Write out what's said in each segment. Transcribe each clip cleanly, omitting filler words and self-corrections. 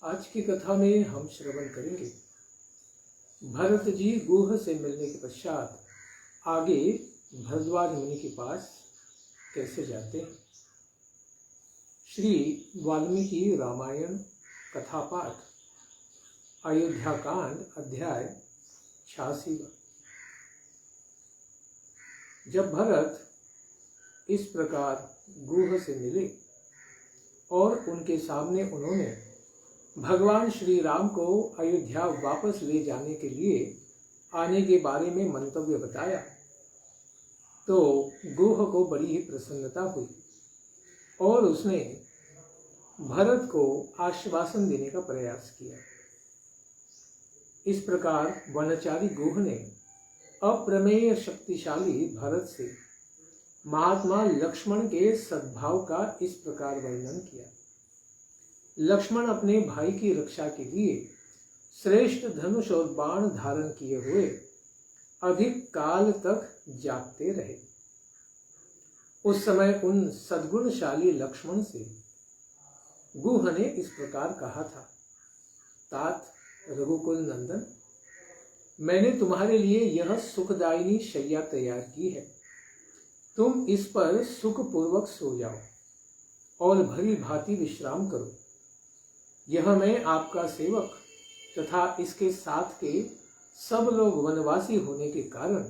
आज की कथा में हम श्रवण करेंगे भरत जी गुह से मिलने के पश्चात आगे भरद्वाज मुनि के पास कैसे जाते हैं। श्री वाल्मीकि रामायण कथा पाठ अयोध्या कांड अध्याय 86। जब भरत इस प्रकार गुह से मिले और उनके सामने उन्होंने भगवान श्री राम को अयोध्या वापस ले जाने के लिए आने के बारे में मंतव्य बताया तो गुह को बड़ी ही प्रसन्नता हुई और उसने भरत को आश्वासन देने का प्रयास किया। इस प्रकार वनचारी गुह ने अप्रमेय शक्तिशाली भरत से महात्मा लक्ष्मण के सद्भाव का इस प्रकार वर्णन किया। लक्ष्मण अपने भाई की रक्षा के लिए श्रेष्ठ धनुष और बाण धारण किए हुए अधिक काल तक जागते रहे। उस समय उन सद्गुणशाली लक्ष्मण से गुह ने इस प्रकार कहा था, तात रघुकुल नंदन, मैंने तुम्हारे लिए यह सुखदायिनी शैया तैयार की है। तुम इस पर सुखपूर्वक सो जाओ और भली भांति विश्राम करो। यह मैं आपका सेवक तथा इसके साथ के सब लोग वनवासी होने के कारण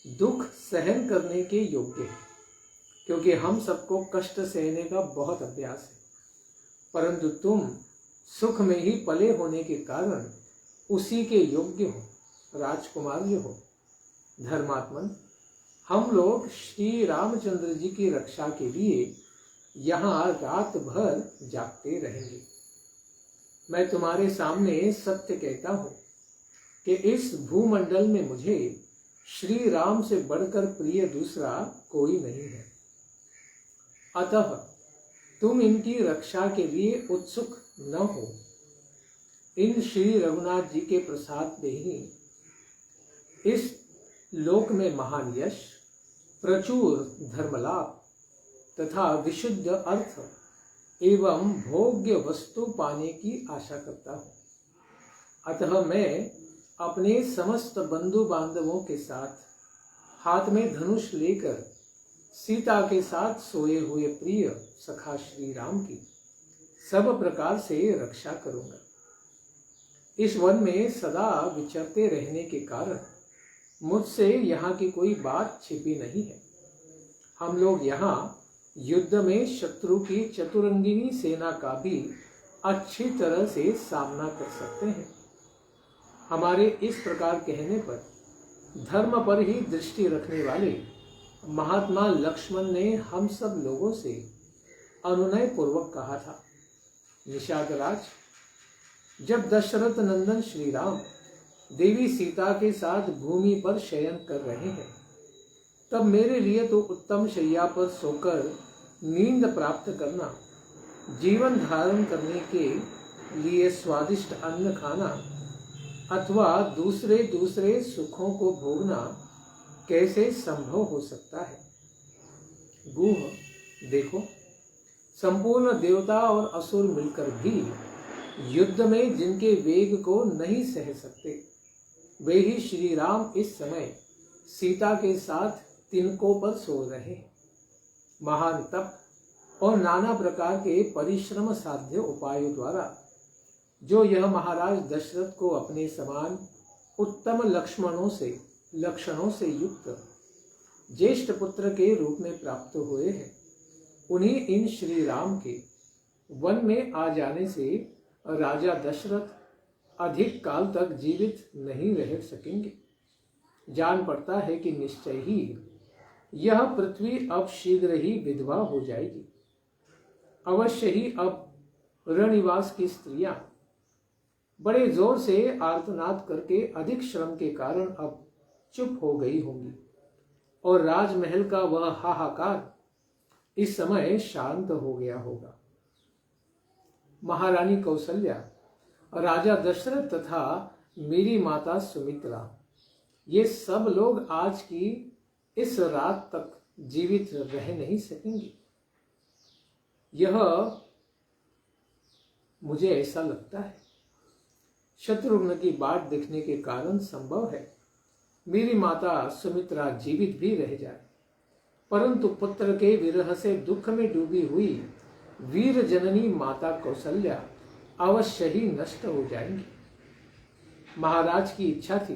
दुख सहन करने के योग्य है, क्योंकि हम सबको कष्ट सहने का बहुत अभ्यास है, परंतु तुम सुख में ही पले होने के कारण उसी के योग्य हो, राजकुमार्य हो। धर्मात्मन, हम लोग श्री रामचंद्र जी की रक्षा के लिए यहाँ रात भर जागते रहेंगे। मैं तुम्हारे सामने सत्य कहता हूँ कि इस भूमंडल में मुझे श्री राम से बढ़कर प्रिय दूसरा कोई नहीं है। अतः तुम इनकी रक्षा के लिए उत्सुक न हो। इन श्री रघुनाथ जी के प्रसाद में ही इस लोक में महान यश, प्रचुर धर्मलाभ तथा विशुद्ध अर्थ एवं भोग्य वस्तु पाने की आशा करता हूँ। अतः मैं अपने समस्त बंधु बांधवों के साथ हाथ में धनुष लेकर सीता के साथ सोए हुए प्रिय सखा श्री राम की सब प्रकार से रक्षा करूंगा। इस वन में सदा विचरते रहने के कारण मुझसे यहाँ की कोई बात छिपी नहीं है। हम लोग यहाँ युद्ध में शत्रु की चतुरंगिनी सेना का भी अच्छी तरह से सामना कर सकते हैं। हमारे इस प्रकार कहने पर धर्म पर ही दृष्टि रखने वाले महात्मा लक्ष्मण ने हम सब लोगों से अनुनय पूर्वक कहा था, निषादराज, जब दशरथ नंदन श्री राम देवी सीता के साथ भूमि पर शयन कर रहे हैं, तब मेरे लिए तो उत्तम शैया पर सोकर नींद प्राप्त करना, जीवन धारण करने के लिए स्वादिष्ट अन्न खाना अथवा दूसरे दूसरे सुखों को भोगना कैसे संभव हो सकता है। गुह, देखो, संपूर्ण देवता और असुर मिलकर भी युद्ध में जिनके वेग को नहीं सह सकते, वे ही श्री राम इस समय सीता के साथ तिनकों पर सो रहे हैं। महान तप और नाना प्रकार के परिश्रम साध्य उपायों द्वारा जो यह महाराज दशरथ को अपने समान उत्तम लक्षणों से युक्त ज्येष्ठ पुत्र के रूप में प्राप्त हुए हैं, उन्हीं इन श्री राम के वन में आ जाने से राजा दशरथ अधिक काल तक जीवित नहीं रह सकेंगे। जान पड़ता है कि निश्चय ही यह पृथ्वी अब शीघ्र ही विधवा हो जाएगी। अवश्य ही अब रणनिवास की स्त्रियां बड़े जोर से आर्तनाद करके अधिक श्रम के कारण अब चुप हो गई होंगी और राजमहल का वह हाहाकार इस समय शांत हो गया होगा। महारानी कौशल्या, राजा दशरथ तथा मेरी माता सुमित्रा, ये सब लोग आज की इस रात तक जीवित रह नहीं सकेंगे। यह मुझे ऐसा लगता है शत्रुघ्न की बाट देखने के कारण संभव है मेरी माता सुमित्रा जीवित भी रह जाए, परंतु पुत्र के विरह से दुख में डूबी हुई वीर जननी माता कौशल्या अवश्य ही नष्ट हो जाएंगी। महाराज की इच्छा थी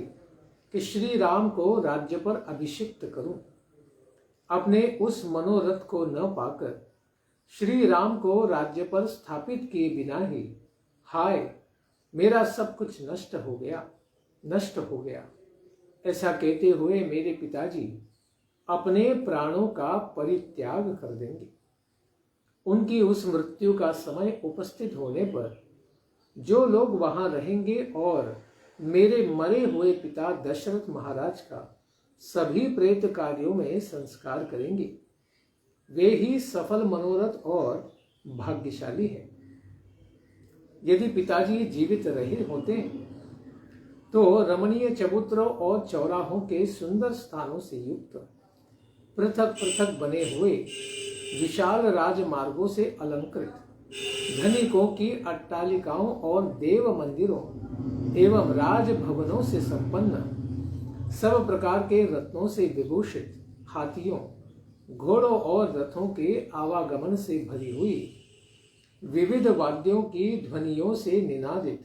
कि श्री राम को राज्य पर अभिषिक्त करूं। अपने उस मनोरथ को न पाकर श्री राम को राज्य पर स्थापित किए बिना ही हाय मेरा सब कुछ नष्ट हो गया। ऐसा कहते हुए मेरे पिताजी अपने प्राणों का परित्याग कर देंगे। उनकी उस मृत्यु का समय उपस्थित होने पर जो लोग वहां रहेंगे और मेरे मरे हुए पिता दशरथ महाराज का सभी प्रेत कार्यों में संस्कार करेंगे, वे ही सफल मनोरथ और भाग्यशाली हैं। यदि पिताजी जीवित रहे होते तो रमणीय चबूतरों और चौराहों के सुंदर स्थानों से युक्त पृथक पृथक बने हुए विशाल राजमार्गों से अलंकृत धनिकों की अट्टालिकाओं और देव मंदिरों एवं राजभवनों से संपन्न सब प्रकार के रत्नों से विभूषित हाथियों, घोड़ों और रथों के आवागमन से भरी हुई विविध वाद्यों की ध्वनियों से निनादित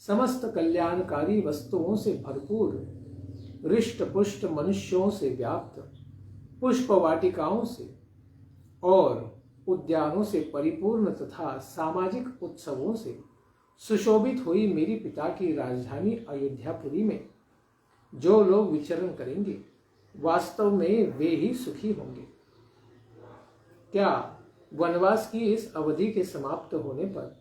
समस्त कल्याणकारी वस्तुओं से भरपूर हृष्ट पुष्ट मनुष्यों से व्याप्त पुष्प वाटिकाओं से और उद्यानों से परिपूर्ण तथा सामाजिक उत्सवों से सुशोभित हुई मेरी पिता की राजधानी अयोध्यापुरी में जो लोग विचरण करेंगे वास्तव में वे ही सुखी होंगे। क्या वनवास की इस अवधि के समाप्त होने पर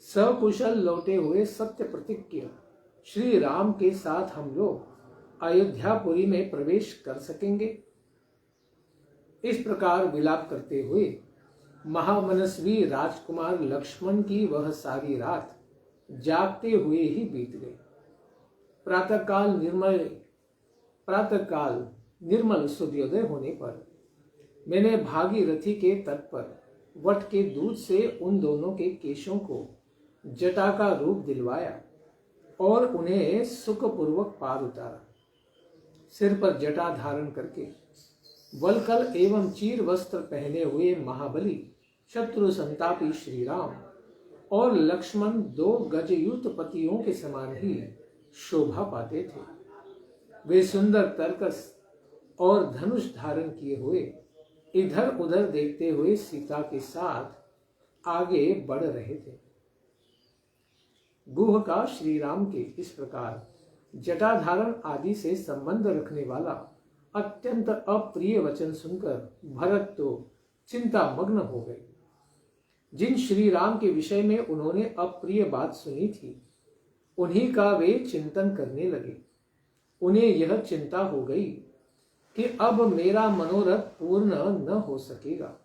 सकुशल लौटे हुए सत्य प्रतिज्ञ श्री राम के साथ हम लोग अयोध्यापुरी में प्रवेश कर सकेंगे? इस प्रकार विलाप करते हुए महामनस्वी राजकुमार लक्ष्मण की वह सारी रात जागते हुए ही बीत गई। प्रातःकाल निर्मल सूर्योदय होने पर मैंने भागीरथी के तट पर वट के दूध से उन दोनों के केशों को जटा का रूप दिलवाया और उन्हें सुखपूर्वक पार उतारा। सिर पर जटा धारण करके वलकल एवं चीर वस्त्र पहने हुए महाबली शत्रु संतापी श्री राम और लक्ष्मण 2 गजयुत पतियों के समान ही शोभा पाते थे। वे सुंदर तरकस और धनुष धारण किए हुए इधर उधर देखते हुए सीता के साथ आगे बढ़ रहे थे। गुह का श्री राम के इस प्रकार जटाधारण आदि से संबंध रखने वाला अत्यंत अप्रिय वचन सुनकर भरत तो चिंता मग्न हो गए। जिन श्री राम के विषय में उन्होंने अप्रिय बात सुनी थी उन्हीं का वे चिंतन करने लगे। उन्हें यह चिंता हो गई कि अब मेरा मनोरथ पूर्ण न हो सकेगा।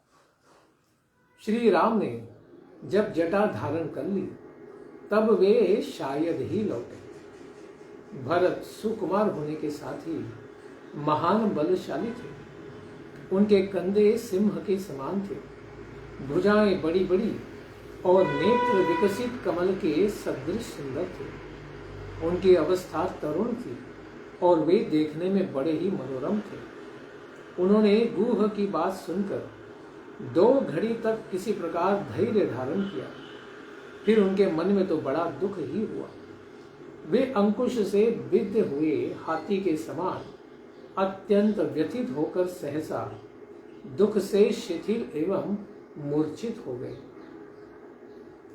श्री राम ने जब जटा धारण कर ली तब वे शायद ही लौटे। भरत सुकुमार होने के साथ ही महान बलशाली थे। उनके कंधे सिंह के समान थे, भुजाएं बड़ी बड़ी और नेत्र विकसित कमल के सदृश सुंदर थे। उनकी अवस्था तरुण थी और वे देखने में बड़े ही मनोरम थे। उन्होंने गुह की बात सुनकर 2 घड़ी तक किसी प्रकार धैर्य धारण किया। फिर उनके मन में तो बड़ा दुख ही हुआ। वे अंकुश से विद्ध हुए हाथी के समान अत्यंत व्यथित होकर सहसा दुख से शिथिल एवं मूर्छित हो गए।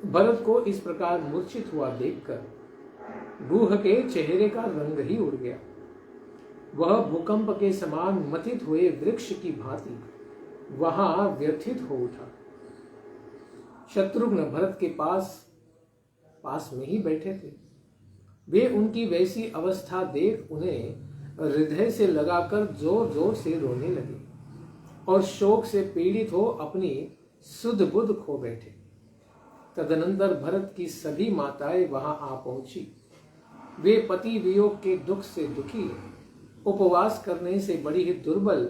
भरत को इस प्रकार मूर्छित हुआ देखकर गुह के चेहरे का रंग ही उड़ गया। वह भूकंप के समान मथित हुए वृक्ष की भांति वहां व्यथित हो उठा। शत्रुघ्न भरत के पास में ही बैठे थे। वे उनकी वैसी अवस्था देख उन्हें हृदय से लगाकर जोर जोर से रोने लगे और शोक से पीड़ित हो अपनी सुध बुध खो बैठे। तदनंतर भरत की सभी माताएं वहां आ पहुंची। वे पति वियोग के दुख से दुखी, उपवास करने से बड़ी ही दुर्बल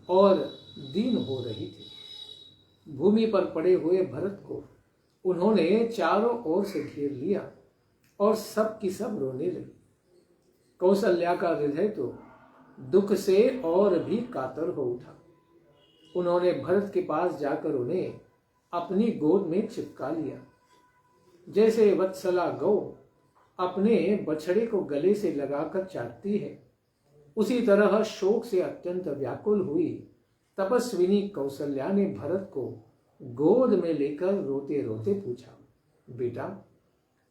और दीन हो रही थी। भूमि पर पड़े हुए भरत को उन्होंने चारों ओर से घेर लिया और सब की सब रोने लगी। कौशल्या का हृदय तो दुख से और भी कातर हो उठा। उन्होंने भरत के पास जाकर उन्हें अपनी गोद में चिपका लिया। जैसे वत्सला गौ अपने बछड़े को गले से लगाकर चाटती है, उसी तरह शोक से अत्यंत व्याकुल हुई तपस्विनी कौशल्या ने भरत को गोद में लेकर रोते रोते पूछा, बेटा,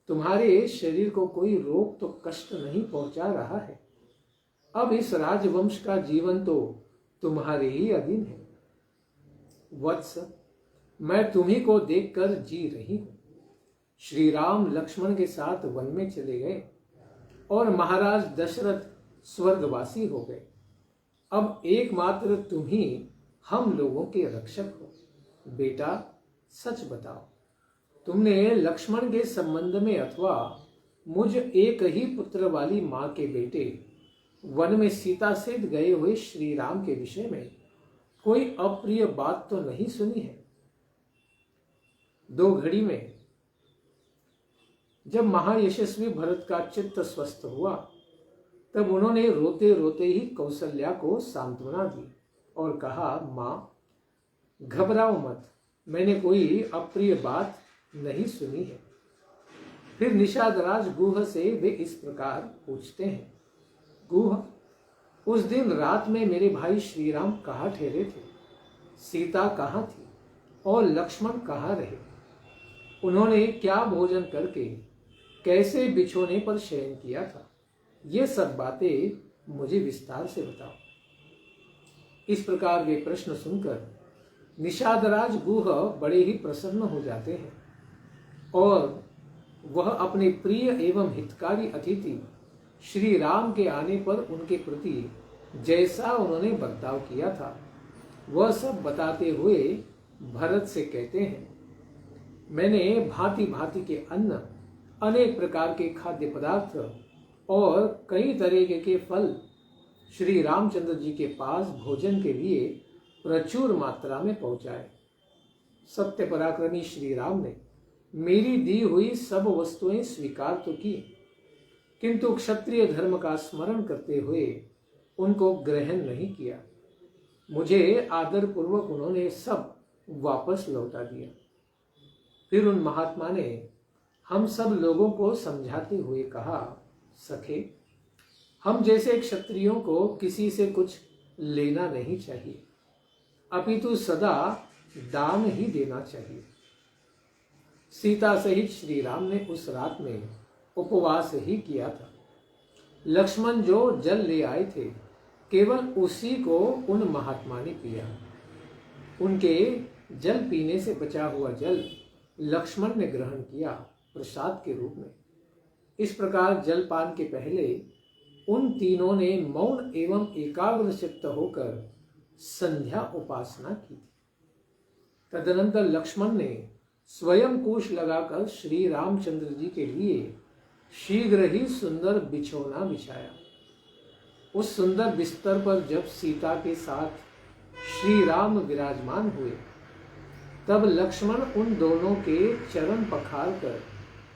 तुम्हारे शरीर को कोई रोग तो कष्ट नहीं पहुंचा रहा है? अब इस राजवंश का जीवन तो तुम्हारे ही अधीन है। वत्स, मैं तुम्ही को देखकर जी रही हूं। श्री राम लक्ष्मण के साथ वन में चले गए और महाराज दशरथ स्वर्गवासी हो गए। अब एकमात्र तुम ही हम लोगों के रक्षक हो। बेटा, सच बताओ, तुमने लक्ष्मण के संबंध में अथवा मुझ एक ही पुत्र वाली मां के बेटे वन में सीता से गए हुए श्री राम के विषय में कोई अप्रिय बात तो नहीं सुनी है? दो घड़ी में जब महायशस्वी भरत का चित्त स्वस्थ हुआ, तब उन्होंने रोते रोते ही कौशल्या को सांत्वना दी और कहा, मां, घबराओ मत, मैंने कोई अप्रिय बात नहीं सुनी है। फिर निषादराज गुह से वे इस प्रकार पूछते हैं, गुह, उस दिन रात में मेरे भाई श्री राम कहाँ ठहरे थे? सीता कहाँ थी और लक्ष्मण कहाँ रहे? उन्होंने क्या भोजन करके कैसे बिछोने पर शयन किया था? ये सब बातें मुझे विस्तार से बताओ। इस प्रकार वे प्रश्न सुनकर निषादराज गुह बड़े ही प्रसन्न हो जाते हैं और वह अपने प्रिय एवं हितकारी अतिथि श्री राम के आने पर उनके प्रति जैसा उन्होंने बर्ताव किया था वह सब बताते हुए भरत से कहते हैं, मैंने भांति भांति के अन्न, अनेक प्रकार के खाद्य पदार्थ और कई तरह के फल श्री रामचंद्र जी के पास भोजन के लिए प्रचुर मात्रा में पहुंचाए। सत्य पराक्रमी श्री राम ने मेरी दी हुई सब वस्तुएं स्वीकार तो की, किंतु क्षत्रिय धर्म का स्मरण करते हुए उनको ग्रहण नहीं किया। मुझे आदर पूर्वक उन्होंने सब वापस लौटा दिया। फिर उन महात्मा ने हम सब लोगों को समझाते हुए कहा, सखे, हम जैसे क्षत्रियों को किसी से कुछ लेना नहीं चाहिए, अपितु सदा दान ही देना चाहिए। सीता सहित श्री राम ने उस रात में उपवास ही किया था। लक्ष्मण जो जल ले आए थे, केवल उसी को उन महात्मा ने पिया। उनके जल पीने से बचा हुआ जल लक्ष्मण ने ग्रहण किया प्रसाद के रूप में। इस प्रकार जलपान के पहले उन तीनों ने मौन एवं एकाग्र चित्त होकर संध्या उपासना की थी। तदनंतर लक्ष्मण ने स्वयं कुश लगाकर श्री रामचंद्र जी के लिए शीघ्र ही सुंदर बिछौना बिछाया। उस सुंदर बिस्तर पर जब सीता के साथ श्री राम विराजमान हुए, तब लक्ष्मण उन दोनों के चरण पखार कर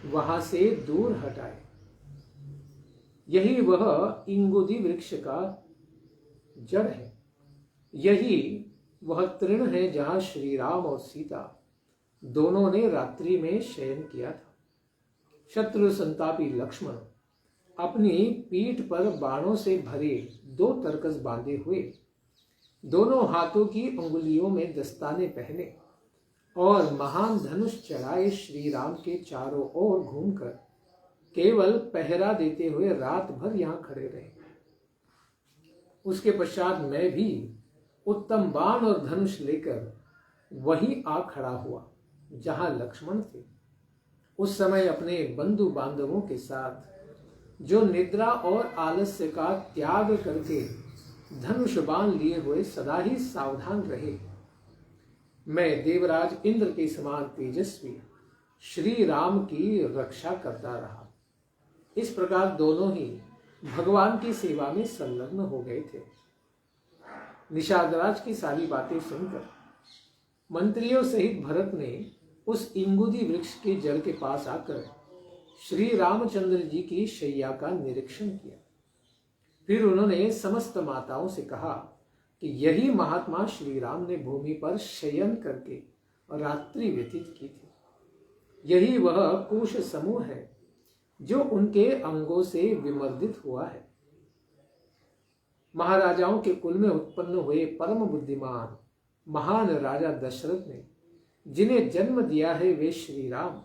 वहां से दूर हटाए। यही वह इंगुदी वृक्ष का जड़ है, यही वह तृण है जहां श्री राम और सीता दोनों ने रात्रि में शयन किया था। शत्रु संतापी लक्ष्मण अपनी पीठ पर बाणों से भरे 2 तरकस बांधे हुए, दोनों हाथों की अंगुलियों में दस्ताने पहने और महान धनुष चढ़ाए श्री राम के चारों ओर घूमकर केवल पहरा देते हुए रात भर यहां खड़े रहे। उसके पश्चात मैं भी उत्तम बाण और धनुष लेकर वहीं आ खड़ा हुआ जहां लक्ष्मण थे। उस समय अपने बंधु बांधवों के साथ जो निद्रा और आलस्य का त्याग करके धनुष बाण लिए हुए सदा ही सावधान रहे, मैं देवराज इंद्र के समान तेजस्वी श्री राम की रक्षा करता रहा। इस प्रकार दोनों ही भगवान की सेवा में संलग्न हो गए थे। निषादराज की सारी बातें सुनकर मंत्रियों सहित भरत ने उस इंगुदी वृक्ष के जड़ के पास आकर श्री रामचंद्र जी की शैया का निरीक्षण किया। फिर उन्होंने समस्त माताओं से कहा कि यही महात्मा श्री राम ने भूमि पर शयन करके रात्रि व्यतीत की थी। यही वह कुश समूह है जो उनके अंगों से विमर्दित हुआ है। महाराजाओं के कुल में उत्पन्न हुए परम बुद्धिमान महान राजा दशरथ ने जिन्हें जन्म दिया है, वे श्री राम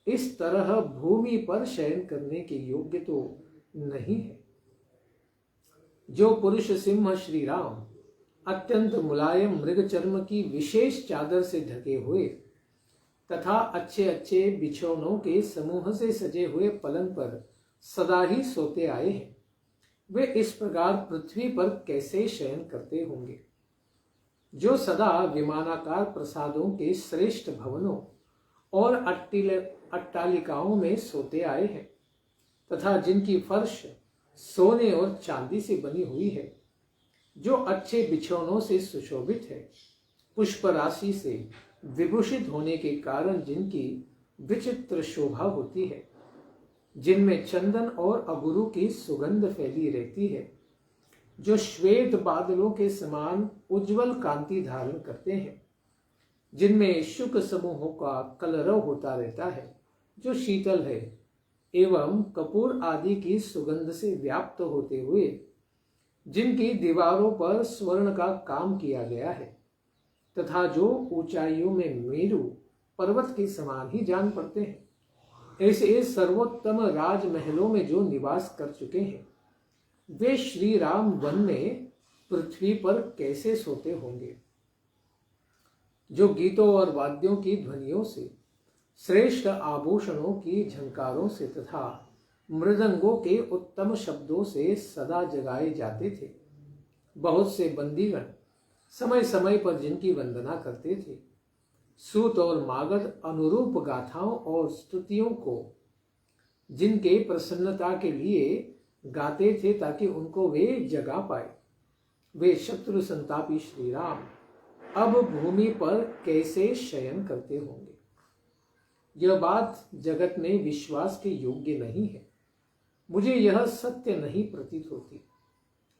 इस तरह भूमि पर शयन करने के योग्य तो नहीं है। जो पुरुष सिंह श्री राम अत्यंत मुलायम मृग चर्म की विशेष चादर से ढके हुए तथा अच्छे अच्छे बिछौनों के समूह से सजे हुए पलंग पर सदा ही सोते आए हैं, वे इस प्रकार पृथ्वी पर कैसे शयन करते होंगे। जो सदा विमानाकार प्रसादों के श्रेष्ठ भवनों और अट्टालिकाओं में सोते आए हैं तथा जिनकी फर्श सोने और चांदी से बनी हुई है, जो अच्छे बिछौनों से सुशोभित है, पुष्प राशि से विभूषित होने के कारण जिनकी विचित्र शोभा होती है, जिनमें चंदन और अगुरु की सुगंध फैली रहती है, जो श्वेत बादलों के समान उज्जवल कांति धारण करते हैं, जिनमें शुक समूहों का कलरव होता रहता है, जो शीतल है एवं कपूर आदि की सुगंध से व्याप्त होते हुए, जिनकी दीवारों पर स्वर्ण का काम किया गया है तथा जो ऊंचाइयों में मेरु पर्वत के समान ही जान पड़ते हैं, ऐसे सर्वोत्तम राजमहलों में जो निवास कर चुके हैं, वे श्री राम वन में पृथ्वी पर कैसे सोते होंगे। जो गीतों और वाद्यों की ध्वनियों से, श्रेष्ठ आभूषणों की झंकारों से तथा मृदंगों के उत्तम शब्दों से सदा जगाए जाते थे, बहुत से बंदीगण समय समय पर जिनकी वंदना करते थे, सूत और मागध अनुरूप गाथाओं और स्तुतियों को जिनके प्रसन्नता के लिए गाते थे ताकि उनको वे जगा पाए, वे शत्रु संतापी श्री राम अब भूमि पर कैसे शयन करते होंगे। यह बात जगत में विश्वास के योग्य नहीं है। मुझे यह सत्य नहीं प्रतीत होती।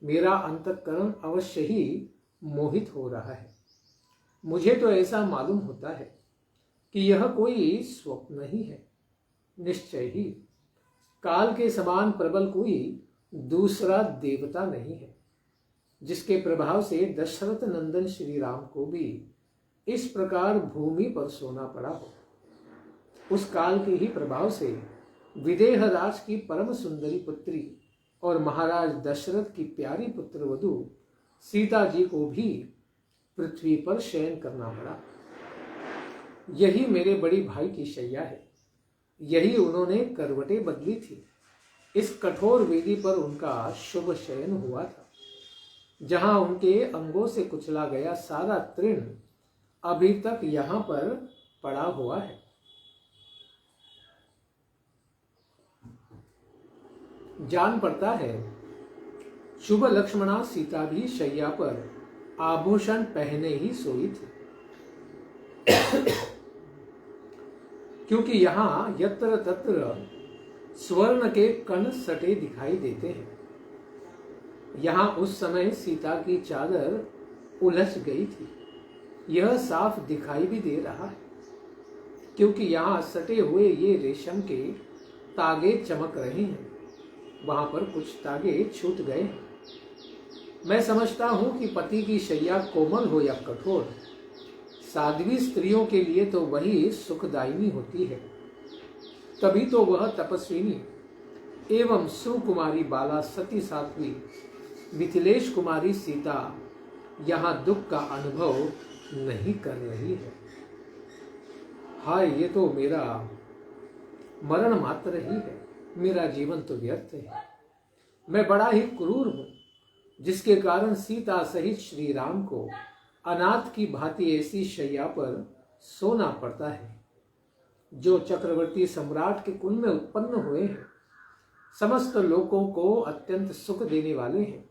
मेरा अंतःकरण अवश्य ही मोहित हो रहा है। मुझे तो ऐसा मालूम होता है कि यह कोई स्वप्न ही है। निश्चय ही काल के समान प्रबल कोई दूसरा देवता नहीं है, जिसके प्रभाव से दशरथ नंदन श्री राम को भी इस प्रकार भूमि पर सोना पड़ा हो। उस काल के ही प्रभाव से विदेह राज की परम सुंदरी पुत्री और महाराज दशरथ की प्यारी पुत्र वधू सीता जी को भी पृथ्वी पर शयन करना पड़ा। यही मेरे बड़ी भाई की शैया है, यही उन्होंने करवटें बदली थी। इस कठोर वेदी पर उनका शुभ शयन हुआ था, जहां उनके अंगों से कुचला गया सारा तृण अभी तक यहां पर पड़ा हुआ है। जान पड़ता है शुभ लक्ष्मणा सीता भी शैया पर आभूषण पहने ही सोई थी, क्योंकि यहां यत्र तत्र स्वर्ण के कण सटे दिखाई देते हैं। यहां उस समय सीता की चादर उलझ गई थी, यह साफ दिखाई भी दे रहा है, क्योंकि यहां सटे हुए ये रेशम के तागे चमक रहे हैं, वहां पर कुछ तागे छूट गए हैं। मैं समझता हूं कि पति की शैया कोमल हो या कठोर, साध्वी स्त्रियों के लिए तो वही सुखदायिनी होती है। तभी तो वह तपस्विनी एवं सुकुमारी बाला सती साध्वी मिथिलेश कुमारी सीता यहाँ दुख का अनुभव नहीं कर रही है। हाय, ये तो मेरा मरण मात्र ही है, मेरा जीवन तो व्यर्थ है। मैं बड़ा ही क्रूर हूं, जिसके कारण सीता सहित श्री राम को अनाथ की भांति ऐसी शैया पर सोना पड़ता है। जो चक्रवर्ती सम्राट के कुल में उत्पन्न हुए हैं, समस्त लोगों को अत्यंत सुख देने वाले हैं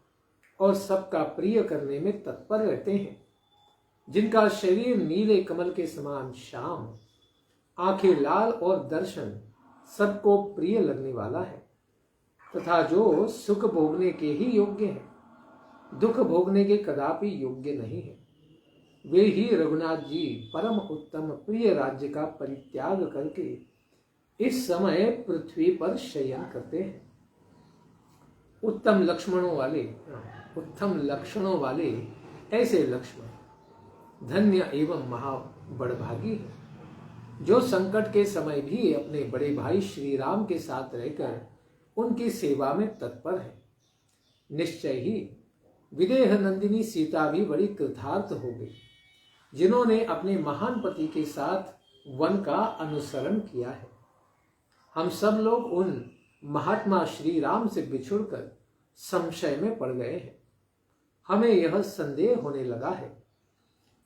और सबका प्रिय करने में तत्पर रहते हैं, जिनका शरीर नीले कमल के समान श्याम आंखें लाल और दर्शन सबको प्रिय लगने वाला है, तथा जो सुख भोगने के ही योग्य है, दुख भोगने के कदापि योग्य नहीं है, वे ही रघुनाथ जी परम उत्तम प्रिय राज्य का परित्याग करके इस समय पृथ्वी पर शयन करते हैं। उत्तम लक्षणों वाले ऐसे लक्ष्मण धन्य एवं महाबड़भागी है, जो संकट के समय भी अपने बड़े भाई श्री राम के साथ रहकर उनकी सेवा में तत्पर है। निश्चय ही विदेह नंदिनी सीता भी बड़ी कृतार्थ हो गई, जिन्होंने अपने महान पति के साथ वन का अनुसरण किया है। हम सब लोग उन महात्मा श्री राम से बिछुड़कर संशय में पड़ गए हैं। हमें यह संदेह होने लगा है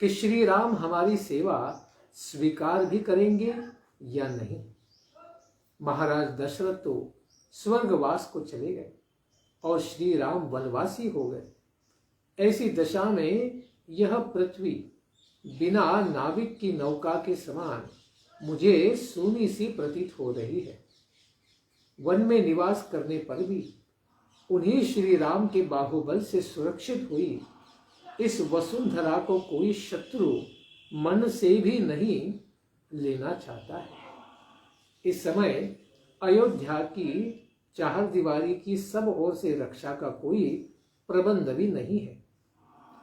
कि श्री राम हमारी सेवा स्वीकार भी करेंगे या नहीं। महाराज दशरथ तो स्वर्गवास को चले गए और श्री राम वनवासी हो गए। ऐसी दशा में यह पृथ्वी बिना नाविक की नौका के समान मुझे सूनी सी प्रतीत हो रही है। वन में निवास करने पर भी उन्हीं श्री राम के बाहुबल से सुरक्षित हुई इस वसुंधरा को कोई शत्रु मन से भी नहीं लेना चाहता है। इस समय अयोध्या की चारदीवारी की सब ओर से रक्षा का कोई प्रबंध भी नहीं है।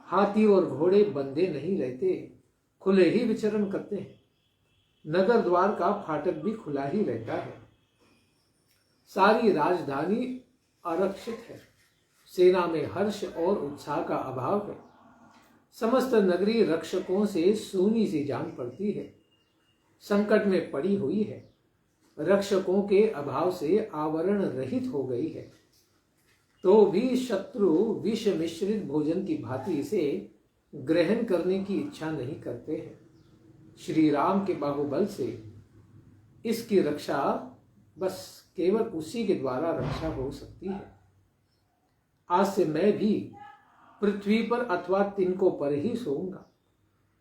हाथी और घोड़े बंधे नहीं रहते, खुले ही विचरण करते हैं। नगर द्वार का फाटक भी खुला ही रहता है। सारी राजधानी आरक्षित है। सेना में हर्ष और उत्साह का अभाव है। समस्त नगरी रक्षकों से सूनी सी जान पड़ती है, संकट में पड़ी हुई है, रक्षकों के अभाव से आवरण रहित हो गई है। तो भी शत्रु विष मिश्रित भोजन की भांति इसे ग्रहण करने की इच्छा नहीं करते हैं। श्री राम के बाहुबल से इसकी रक्षा बस केवल उसी के द्वारा रक्षा हो सकती है। आज से मैं भी पृथ्वी पर अथवा तिनकों पर ही सोऊंगा,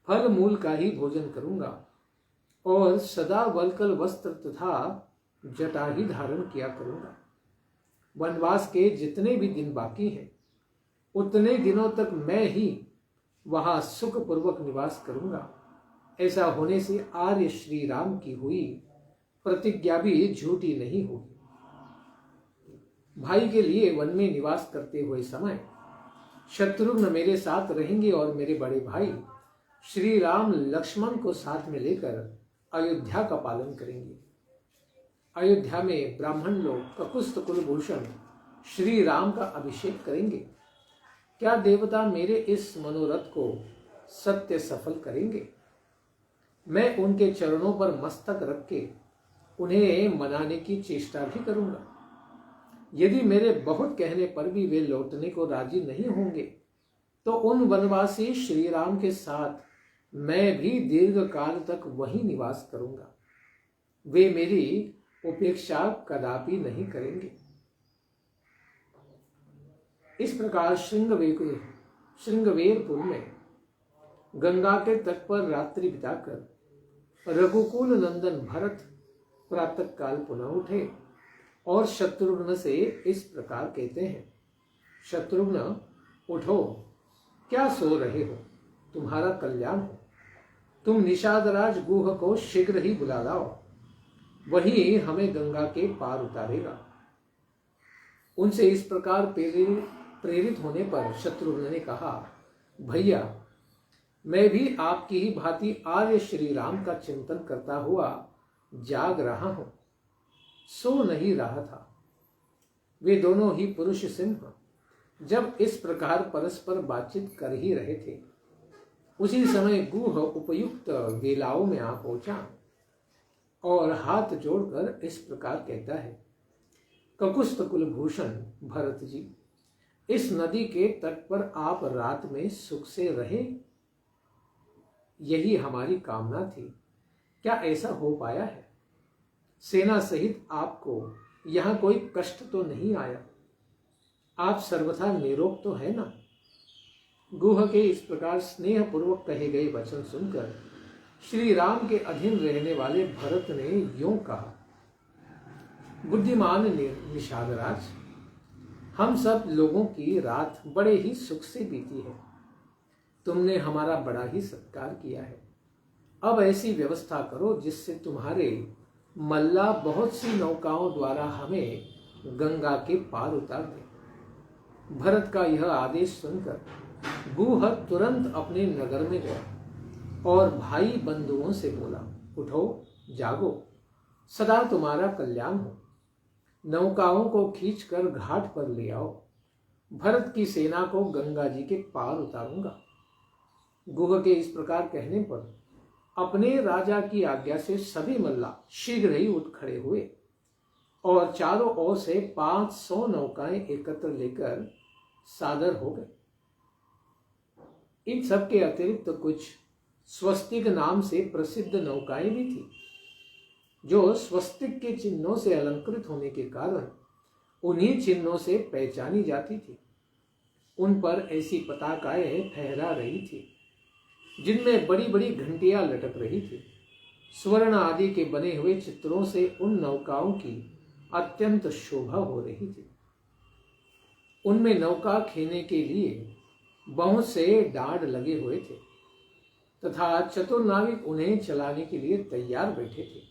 फल मूल का ही भोजन करूंगा और सदा वल्कल वस्त्र तथा जटा ही धारण किया करूंगा। वनवास के जितने भी दिन बाकी हैं, उतने दिनों तक मैं ही वहां सुखपूर्वक निवास करूंगा। ऐसा होने से आर्य श्री राम की हुई प्रतिज्ञा भी झूठी नहीं होगी। भाई के लिए वन में निवास करते हुए समय शत्रुघ्न मेरे साथ रहेंगे और मेरे बड़े भाई श्री राम लक्ष्मण को साथ में लेकर अयोध्या का पालन करेंगे। अयोध्या में ब्राह्मण लोग ककुस्थ कुलभूषण श्री राम का अभिषेक करेंगे। क्या देवता मेरे इस मनोरथ को सत्य सफल करेंगे? मैं उनके चरणों पर मस्तक रख के उन्हें मनाने की चेष्टा भी करूंगा। यदि मेरे बहुत कहने पर भी वे लौटने को राजी नहीं होंगे, तो उन वनवासी श्री राम के साथ मैं भी दीर्घ काल तक वहीं निवास करूंगा। वे मेरी उपेक्षा कदापि नहीं करेंगे। इस प्रकार श्रृंगवेरपुर में गंगा के तट पर रात्रि बिताकर रघुकुल नंदन भरत प्रातः काल पुनः उठे और शत्रुघ्न से इस प्रकार कहते हैं, शत्रुघ्न उठो, क्या सो रहे हो? तुम्हारा कल्याण हो। तुम निषादराज गुह को शीघ्र ही बुला लाओ, वही हमें गंगा के पार उतारेगा। उनसे इस प्रकार प्रेरित होने पर शत्रुघ्न ने कहा, भैया मैं भी आपकी ही भांति आर्य श्री राम का चिंतन करता हुआ जाग रहा हूं, सो नहीं रहा था। वे दोनों ही पुरुष सिंह जब इस प्रकार परस्पर बातचीत कर ही रहे थे, उसी समय गुह उपयुक्त वेलाओं में आ पहुंचा और हाथ जोड़कर इस प्रकार कहता है, ककुस्थ कुलभूषण भरत जी, इस नदी के तट पर आप रात में सुख से रहे, यही हमारी कामना थी। क्या ऐसा हो पाया है? सेना सहित आपको यहां कोई कष्ट तो नहीं आया? आप सर्वथा निरोग तो है ना? गुह के इस प्रकार स्नेहपूर्वक कहे गए वचन सुनकर श्री राम के अधीन रहने वाले भरत ने यूं कहा, बुद्धिमान निषादराज, हम सब लोगों की रात बड़े ही सुख से बीती है। तुमने हमारा बड़ा ही सत्कार किया है। अब ऐसी व्यवस्था करो जिससे तुम्हारे मल्ला बहुत सी नौकाओं द्वारा हमें गंगा के पार उतार दे। भरत का यह आदेश सुनकर गुह तुरंत अपने नगर में गया और भाई बंधुओं से बोला, उठो, जागो, सदा तुम्हारा कल्याण हो। नौकाओं को खींचकर घाट पर ले आओ। भरत की सेना को गंगा जी के पार उतारूंगा। गुह के इस प्रकार कहने पर अपने राजा की आज्ञा से सभी मल्ला शीघ्र ही उठ खड़े हुए और चारों ओर से 500 नौकाएं एकत्र लेकर सादर हो गए। इन सब के अतिरिक्त कुछ स्वस्तिक नाम से प्रसिद्ध नौकाएं भी थी, जो स्वस्तिक के चिन्हों से अलंकृत होने के कारण उन्हीं चिन्हों से पहचानी जाती थी। उन पर ऐसी पताकाएं फहरा रही थी जिनमें बड़ी बड़ी घंटियां लटक रही थी। स्वर्ण आदि के बने हुए चित्रों से उन नौकाओं की अत्यंत शोभा हो रही थी। उनमें नौका खेने के लिए बहुत से डांड लगे हुए थे तथा चतुर्नाविक उन्हें चलाने के लिए तैयार बैठे थे।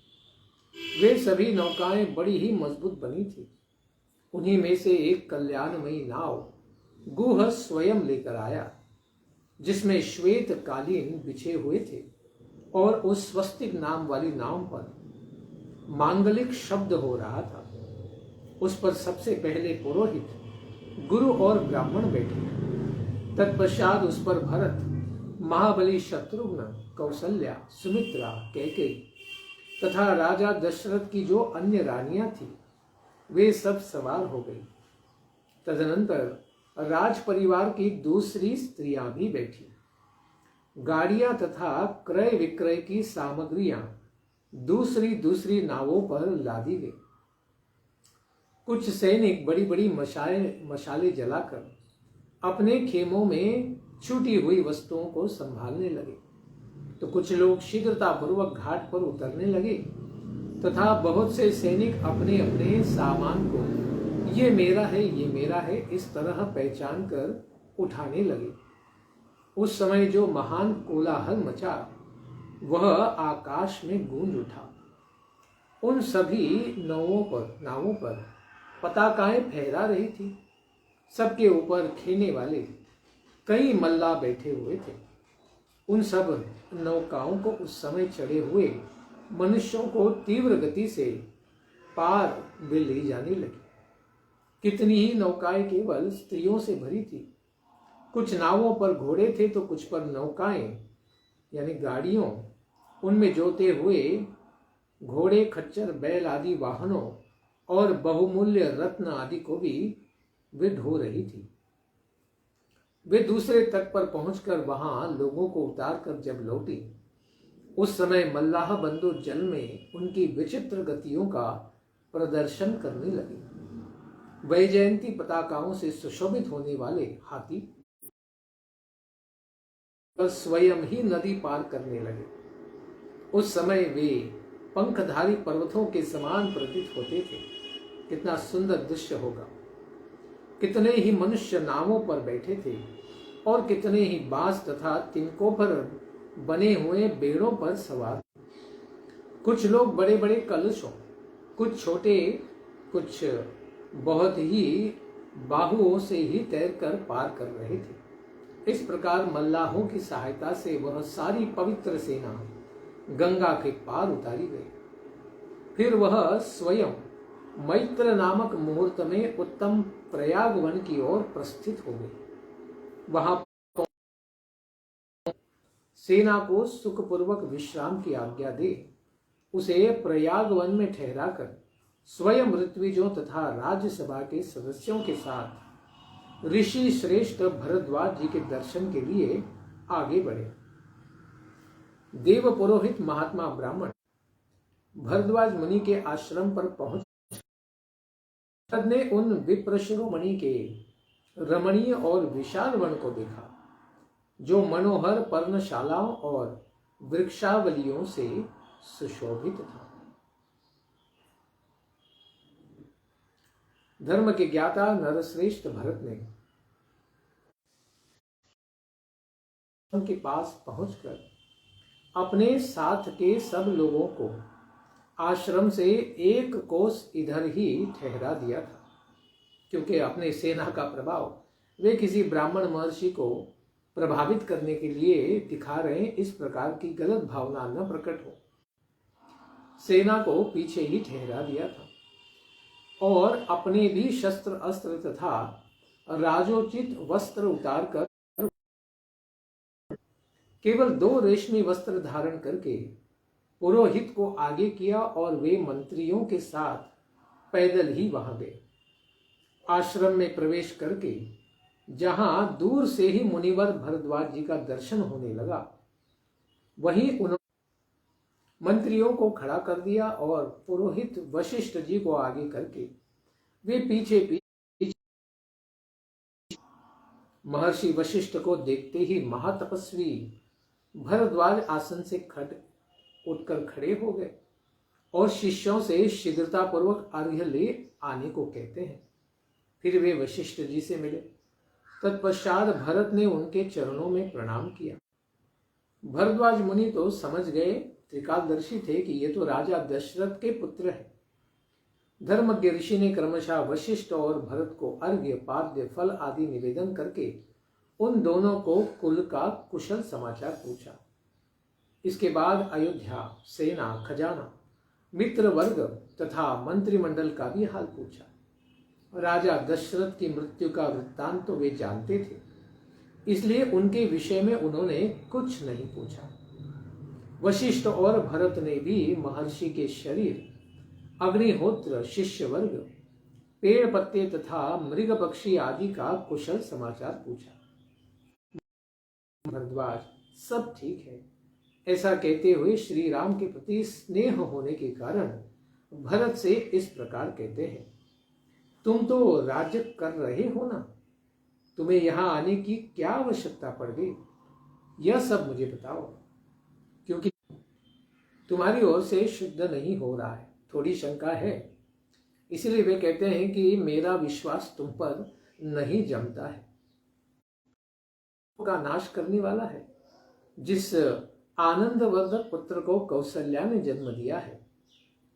वे सभी नौकाएं बड़ी ही मजबूत बनी थी। उन्हीं में से एक कल्याणमयी नाव गुह स्वयं लेकर आया, जिसमें श्वेत कालीन बिछे हुए थे और उस स्वस्तिक नाम वाली नाव पर मांगलिक शब्द हो रहा था। उस पर सबसे पहले पुरोहित, गुरु और ब्राह्मण बैठे। तत्पश्चात उस पर भरत, महाबली शत्रुघ्न, कौशल्या, सुमित्रा, कैकेयी तथा राजा दशरथ की जो अन्य रानियां थी वे सब सवार हो गई। तदनंतर राज परिवार की दूसरी स्त्रियां भी बैठी। गाड़ियां तथा क्रय विक्रय की सामग्रियां दूसरी दूसरी नावों पर लादी गई। कुछ सैनिक बड़ी बड़ी मशाले जलाकर अपने खेमों में छूटी हुई वस्तुओं को संभालने लगे, तो कुछ लोग शीघ्रतापूर्वक घाट पर उतरने लगे तथा बहुत से सैनिक अपने अपने सामान को ये मेरा है, ये मेरा है, इस तरह पहचान कर उठाने लगे। उस समय जो महान कोलाहल मचा वह आकाश में गूंज उठा। उन सभी नावों पर पताकाएं फहरा रही थी। सबके ऊपर खेने वाले कई मल्ला बैठे हुए थे। उन सब नौकाओं को उस समय चढ़े हुए मनुष्यों को तीव्र गति से पार वे ले जाने लगे। कितनी ही नौकाएं केवल स्त्रियों से भरी थी। कुछ नावों पर घोड़े थे तो कुछ पर नौकाएं यानी गाड़ियों, उनमें जोते हुए घोड़े, खच्चर, बैल आदि वाहनों और बहुमूल्य रत्न आदि को भी वे ढो रही थी। वे दूसरे तट पर पहुंचकर वहां लोगों को उतारकर जब लौटी, उस समय मल्लाह बंधु जल में उनकी विचित्र गतियों का प्रदर्शन करने लगे। वैजयंती पताकाओं से सुशोभित होने वाले हाथी पर स्वयं ही नदी पार करने लगे। उस समय वे पंखधारी पर्वतों के समान प्रतीत होते थे। कितना सुंदर दृश्य होगा। कितने ही मनुष्य नावों पर बैठे थे और कितने ही बांस तथा तिनकों पर बने हुए बेड़ों पर सवार। कुछ लोग बड़े बड़े कलशों, कुछ छोटे, कुछ बहुत ही बाहुओं से ही तैरकर पार कर रहे थे। इस प्रकार मल्लाहों की सहायता से वह सारी पवित्र सेना गंगा के पार उतारी गई। फिर वह स्वयं मैत्र नामक मुहूर्त में उत्तम प्रयाग वन की ओर प्रस्थित हो गई। वहां सेना को सुखपूर्वक विश्राम की आज्ञा दे उसे प्रयाग वन में ठहराकर स्वयं ऋत्विजों तथा राज्यसभा के सदस्यों के साथ ऋषि श्रेष्ठ भरद्वाज जी के दर्शन के लिए आगे बढ़े। देव पुरोहित महात्मा ब्राह्मण भरद्वाज मुनि के आश्रम पर पहुंच ने उन विप्रशिरोमणि के रमणीय और विशाल वन को देखा, जो मनोहर पर्णशालाओं और वृक्षावलियों से सुशोभित था। धर्म के ज्ञाता नरश्रेष्ठ भरत ने उनके पास पहुंचकर अपने साथ के सब लोगों को आश्रम से एक कोस इधर ही ठहरा दिया था, क्योंकि अपने सेना का प्रभाव वे किसी ब्राह्मण महर्षि को प्रभावित करने के लिए दिखा रहे, इस प्रकार की गलत भावना न प्रकट हो, सेना को पीछे ही ठहरा दिया था और अपने भी शस्त्र अस्त्र तथा राजोचित वस्त्र उतारकर केवल 2 रेशमी वस्त्र धारण करके पुरोहित को आगे किया और वे मंत्रियों के साथ पैदल ही वहां गए। आश्रम में प्रवेश करके जहां दूर से ही मुनिवर भरद्वाज जी का दर्शन होने लगा, वहीं उन्होंने मंत्रियों को खड़ा कर दिया और पुरोहित वशिष्ठ जी को आगे करके वे पीछे पीछे। महर्षि वशिष्ठ को देखते ही महातपस्वी भरद्वाज आसन से उठकर खड़े हो गए और शिष्यों से शीघ्रता पूर्वक अर्घ्य ले आने को कहते हैं। फिर वे वशिष्ठ जी से मिले। तत्पश्चात भरत ने उनके चरणों में प्रणाम किया। भरद्वाज मुनि तो समझ गए, त्रिकालदर्शी थे कि ये तो राजा दशरथ के पुत्र है। धर्मज्ञ ऋषि ने क्रमशः वशिष्ठ और भरत को अर्घ्य पाद्य फल आदि निवेदन करके उन दोनों को कुल का कुशल समाचार पूछा। इसके बाद अयोध्या, सेना, खजाना, मित्र वर्ग तथा मंत्रिमंडल का भी हाल पूछा। राजा दशरथ की मृत्यु का वृत्तांत तो वे जानते थे, इसलिए उनके विषय में उन्होंने कुछ नहीं पूछा। वशिष्ठ और भरत ने भी महर्षि के शरीर, अग्निहोत्र, शिष्य वर्ग, पेड़ पत्ते तथा मृग पक्षी आदि का कुशल समाचार पूछा। भरद्वाज, सब ठीक है, ऐसा कहते हुए श्री राम के प्रति स्नेह होने के कारण भरत से इस प्रकार कहते हैं, तुम तो राज्य कर रहे हो ना, तुम्हें यहां आने की क्या आवश्यकता पड़ गई, यह सब मुझे बताओ, क्योंकि तुम्हारी ओर से शुद्ध नहीं हो रहा है, थोड़ी शंका है। इसलिए वे कहते हैं कि मेरा विश्वास तुम पर नहीं जमता है। का नाश करने वाला है, जिस आनंदवर्धक पुत्र को कौशल्या ने जन्म दिया है,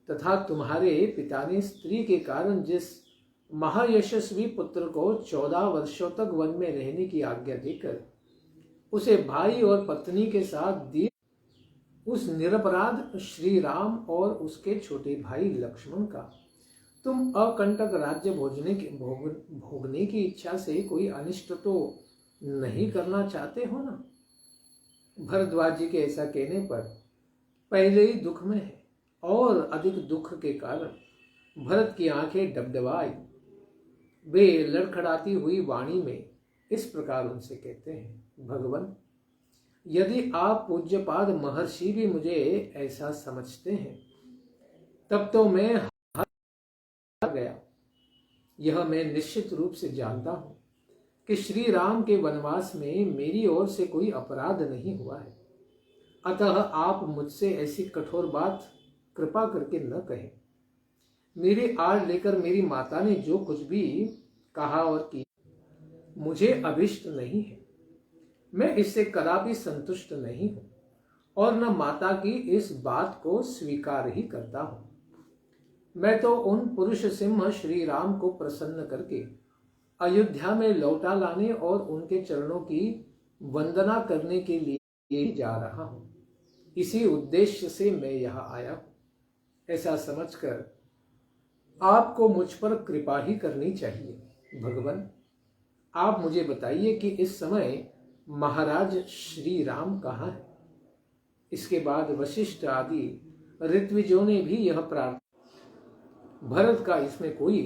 तथा तुम्हारे पिता ने स्त्री के कारण जिस महायशस्वी पुत्र को 14 वर्षों तक वन में रहने की आज्ञा देकर उसे भाई और पत्नी के साथ दिए, उस निरपराध श्री राम और उसके छोटे भाई लक्ष्मण का तुम अकंटक राज्य भोगने की इच्छा से कोई अनिष्ट तो नहीं करना चाहते हो ना। भरद्वाज जी के ऐसा कहने पर पहले ही दुख में है और अधिक दुख के कारण भरत की आंखें डबडबाई। वे लड़खड़ाती हुई वाणी में इस प्रकार उनसे कहते हैं, भगवान, यदि आप पूज्यपाद महर्षि भी मुझे ऐसा समझते हैं, तब तो मैं हार गया। यह मैं निश्चित रूप से जानता हूं कि श्री राम के वनवास में मेरी ओर से कोई अपराध नहीं हुआ है, अतः आप मुझसे ऐसी कठोर बात कृपा करके न कहें। मेरी आड़ लेकर मेरी माता ने जो कुछ भी कहा और किया मुझे अभिष्ट नहीं है। मैं इससे कदापि संतुष्ट नहीं हूं और न माता की इस बात को स्वीकार ही करता हूं। मैं तो उन पुरुष सिंह श्री राम को प्रसन्न करके अयोध्या में लौटा लाने और उनके चरणों की वंदना करने के लिए जा रहा हूं। इसी उद्देश्य से मैं यहां आया हूं। ऐसा समझकर आपको मुझ पर कृपा ही करनी चाहिए। भगवान, आप मुझे बताइए कि इस समय महाराज श्री राम कहाँ है। इसके बाद वशिष्ठ आदि ऋत्विजों ने भी यह प्रार्थना, भरत का इसमें कोई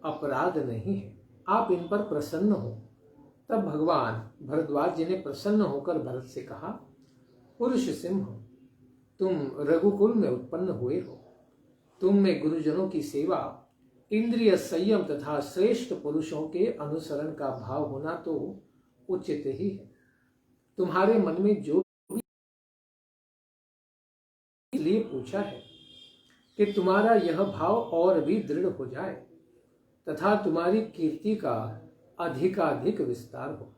अपराध नहीं है, आप इन पर प्रसन्न हो। तब भगवान भरद्वाज जी ने प्रसन्न होकर भरत से कहा, पुरुष सिंह, तुम रघुकुल में उत्पन्न हुए हो, तुम में गुरुजनों की सेवा, इंद्रिय संयम तथा श्रेष्ठ पुरुषों के अनुसरण का भाव होना तो उचित ही है। तुम्हारे मन में जो इसलिए पूछा है कि तुम्हारा यह भाव और भी दृढ़ हो जाए तथा तुम्हारी कीर्ति का अधिकाधिक विस्तार हो।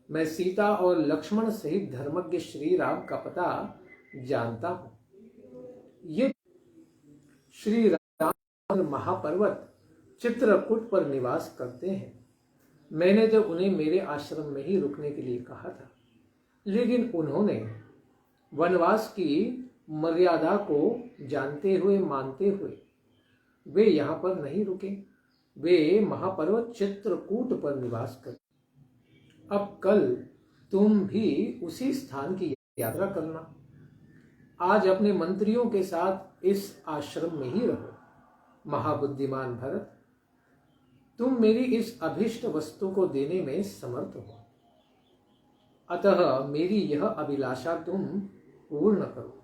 मैं सीता और लक्ष्मण सहित धर्मज्ञ श्री राम का पता जानता हूं। ये श्री राम महापर्वत चित्रकूट पर निवास करते हैं। मैंने तो उन्हें मेरे आश्रम में ही रुकने के लिए कहा था, लेकिन उन्होंने वनवास की मर्यादा को जानते हुए मानते हुए वे यहाँ पर नहीं रुके। वे महापर्वत चित्रकूट पर निवास करते। अब कल तुम भी उसी स्थान की यात्रा करना। आज अपने मंत्रियों के साथ इस आश्रम में ही रहो। महाबुद्धिमान भरत, तुम मेरी इस अभिष्ट वस्तु को देने में समर्थ हो, अतः मेरी यह अभिलाषा तुम पूर्ण करो।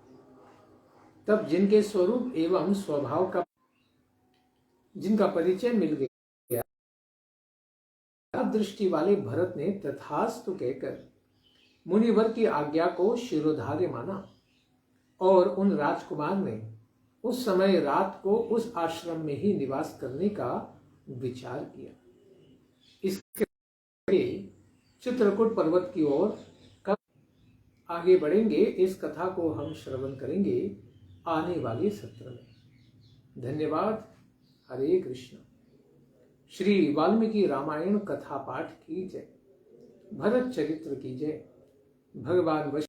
तब जिनके स्वरूप एवं स्वभाव का जिनका परिचय मिल गया, दृष्टि वाले भरत ने तथास्तु कहकर मुनिवर की आज्ञा को शिरोधार्य माना और उन राजकुमार ने उस समय रात को उस आश्रम में ही निवास करने का विचार किया। इसके चित्रकूट पर्वत की ओर कब आगे बढ़ेंगे, इस कथा को हम श्रवण करेंगे आने वाले सत्र में। धन्यवाद। हरे कृष्ण। श्री वाल्मीकि रामायण कथा पाठ की जय। भरत चरित्र की जय। भगवान